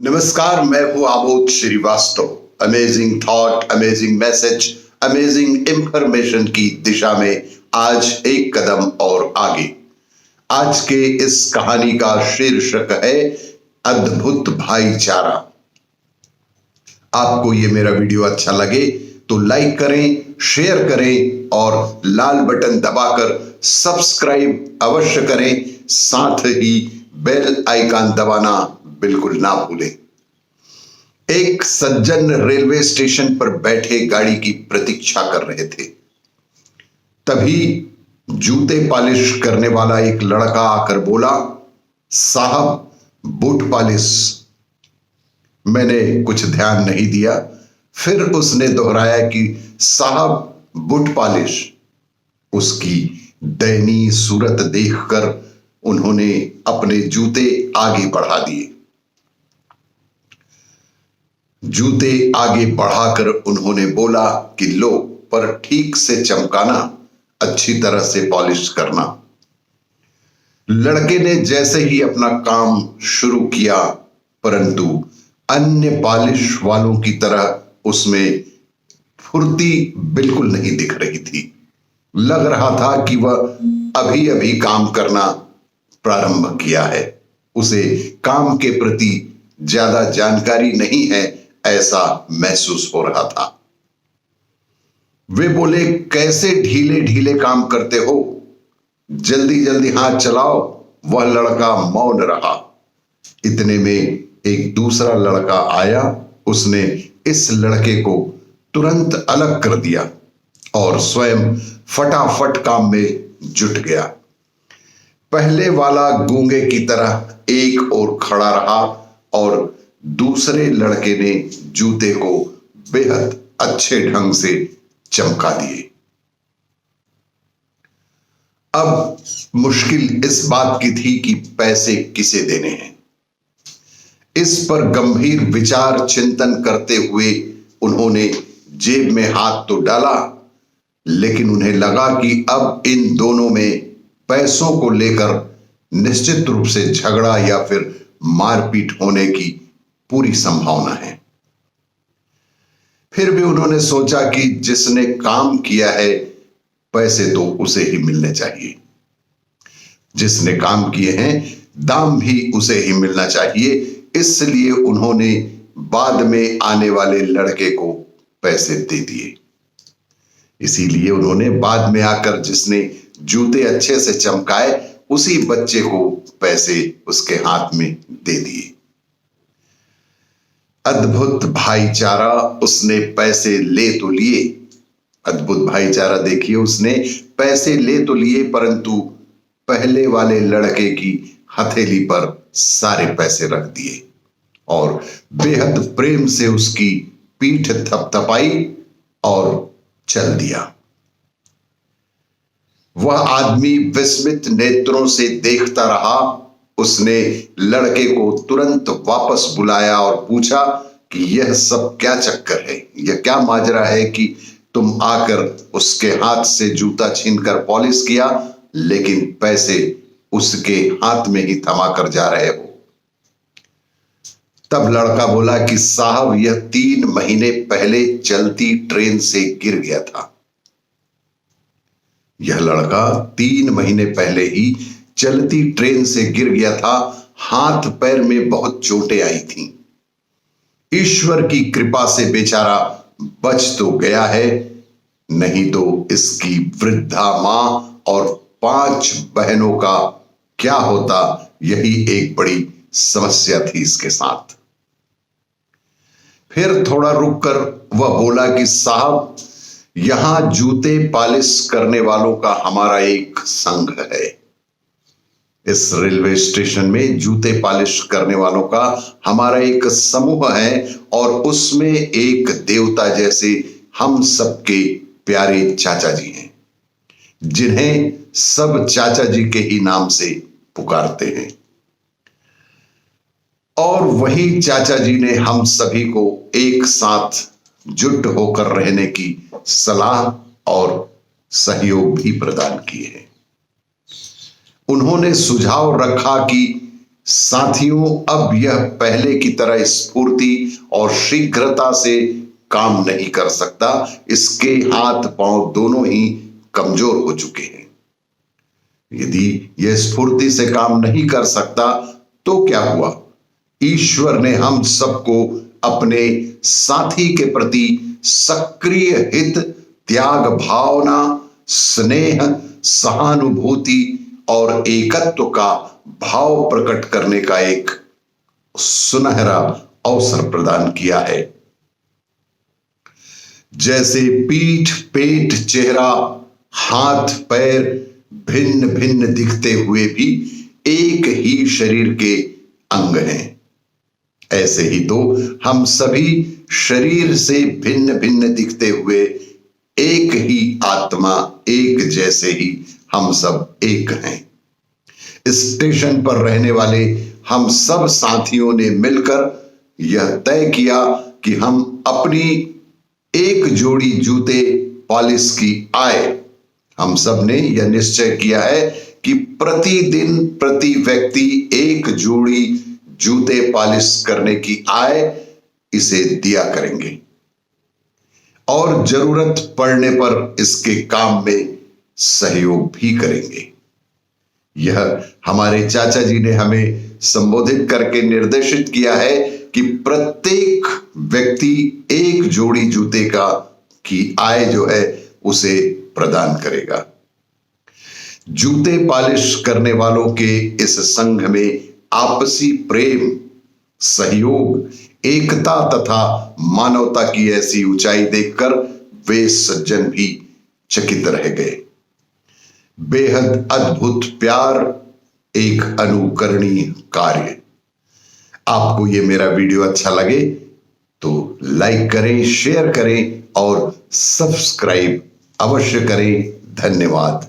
नमस्कार, मैं हूं Amod Srivastava. Amazing thought, amazing message, amazing information की दिशा में आज एक कदम और आगे। आज के इस कहानी का शीर्षक है अद्भुत भाईचारा। आपको ये मेरा वीडियो अच्छा लगे तो लाइक करें, शेयर करें और लाल बटन दबाकर सब्सक्राइब अवश्य करें। साथ ही बेल आइकन दबाना बिल्कुल ना भूलें। एक सज्जन रेलवे स्टेशन पर बैठे गाड़ी की प्रतीक्षा कर रहे थे। तभी जूते पॉलिश करने वाला एक लड़का आकर बोला, साहब बूट पॉलिश। मैंने कुछ ध्यान नहीं दिया। फिर उसने दोहराया कि साहब बूट पॉलिश। उसकी दयनीय सूरत देखकर उन्होंने अपने जूते आगे बढ़ा दिए। जूते आगे बढ़ाकर उन्होंने बोला कि लो, पर ठीक से चमकाना, अच्छी तरह से पॉलिश करना। लड़के ने जैसे ही अपना काम शुरू किया, परंतु अन्य पॉलिश वालों की तरह उसमें फुर्ती बिल्कुल नहीं दिख रही थी। लग रहा था कि वह अभी अभी काम करना प्रारंभ किया है। उसे काम के प्रति ज्यादा जानकारी नहीं है, ऐसा महसूस हो रहा था। वे बोले, कैसे ढीले ढीले काम करते हो, जल्दी जल्दी हाथ चलाओ। वह लड़का मौन रहा। इतने में एक दूसरा लड़का आया। उसने इस लड़के को तुरंत अलग कर दिया और स्वयं फटाफट काम में जुट गया। पहले वाला गूंगे की तरह एक ओर खड़ा रहा और दूसरे लड़के ने जूते को बेहद अच्छे ढंग से चमका दिए। अब मुश्किल इस बात की थी कि पैसे किसे देने हैं। इस पर गंभीर विचार चिंतन करते हुए उन्होंने जेब में हाथ तो डाला, लेकिन उन्हें लगा कि अब इन दोनों में पैसों को लेकर निश्चित रूप से झगड़ा या फिर मारपीट होने की पूरी संभावना है। फिर भी उन्होंने सोचा कि जिसने काम किया है, पैसे तो उसे ही मिलने चाहिए। जिसने काम किए हैं, दाम भी उसे ही मिलना चाहिए। इसलिए उन्होंने बाद में आने वाले लड़के को पैसे दे दिए। इसीलिए उन्होंने बाद में आकर जिसने जूते अच्छे से चमकाए, उसी बच्चे को पैसे उसके हाथ में दे दिए। अद्भुत भाईचारा। उसने पैसे ले तो लिए। अद्भुत भाईचारा देखिए, उसने पैसे ले तो लिए, परंतु पहले वाले लड़के की हथेली पर सारे पैसे रख दिए और बेहद प्रेम से उसकी पीठ थपथपाई और चल दिया। वह आदमी विस्मित नेत्रों से देखता रहा। उसने लड़के को तुरंत वापस बुलाया और पूछा कि यह सब क्या चक्कर है, यह क्या माजरा है कि तुम आकर उसके हाथ से जूता छीनकर पॉलिश किया, लेकिन पैसे उसके हाथ में ही थमा कर जा रहे हो। तब लड़का बोला कि साहब, यह 3 महीने पहले चलती ट्रेन से गिर गया था। यह लड़का 3 महीने पहले ही चलती ट्रेन से गिर गया था। हाथ पैर में बहुत चोटें आई थीं। ईश्वर की कृपा से बेचारा बच तो गया है, नहीं तो इसकी वृद्धा मां और 5 बहनों का क्या होता, यही एक बड़ी समस्या थी इसके साथ। फिर थोड़ा रुककर वह बोला कि साहब, यहां जूते पॉलिश करने वालों का हमारा एक संघ है। इस रेलवे स्टेशन में जूते पॉलिश करने वालों का हमारा एक समूह है और उसमें एक देवता जैसे हम सबके प्यारे चाचा जी हैं, जिन्हें सब चाचा जी के ही नाम से पुकारते हैं। और वही चाचा जी ने हम सभी को एक साथ जुट होकर रहने की सलाह और सहयोग भी प्रदान किए हैं। उन्होंने सुझाव रखा कि साथियों, अब यह पहले की तरह स्फूर्ति और शीघ्रता से काम नहीं कर सकता। इसके हाथ पांव दोनों ही कमजोर हो चुके हैं। यदि यह स्फूर्ति से काम नहीं कर सकता तो क्या हुआ? ईश्वर ने हम सबको अपने साथी के प्रति सक्रिय हित, त्याग भावना, स्नेह, सहानुभूति और एकत्व का भाव प्रकट करने का एक सुनहरा अवसर प्रदान किया है। जैसे पीठ, पेट, चेहरा, हाथ, पैर भिन्न भिन्न दिखते हुए भी एक ही शरीर के अंग हैं, ऐसे ही तो हम सभी शरीर से भिन्न भिन्न दिखते हुए एक ही आत्मा, एक जैसे ही हम सब एक हैं। स्टेशन पर रहने वाले हम सब साथियों ने मिलकर यह तय किया कि हम अपनी एक जोड़ी जूते पॉलिश की आय, हम सब ने यह निश्चय किया है कि प्रतिदिन प्रति व्यक्ति एक जोड़ी जूते पॉलिश करने की आय इसे दिया करेंगे और जरूरत पड़ने पर इसके काम में सहयोग भी करेंगे। यह हमारे चाचा जी ने हमें संबोधित करके निर्देशित किया है कि प्रत्येक व्यक्ति एक जोड़ी जूते की आय जो है उसे प्रदान करेगा। जूते पॉलिश करने वालों के इस संघ में आपसी प्रेम, सहयोग, एकता तथा मानवता की ऐसी ऊंचाई देखकर वे सज्जन भी चकित रह गए। बेहद अद्भुत प्यार, एक अनुकरणीय कार्य। आपको ये मेरा वीडियो अच्छा लगे तो लाइक करें, शेयर करें और सब्सक्राइब अवश्य करें। धन्यवाद।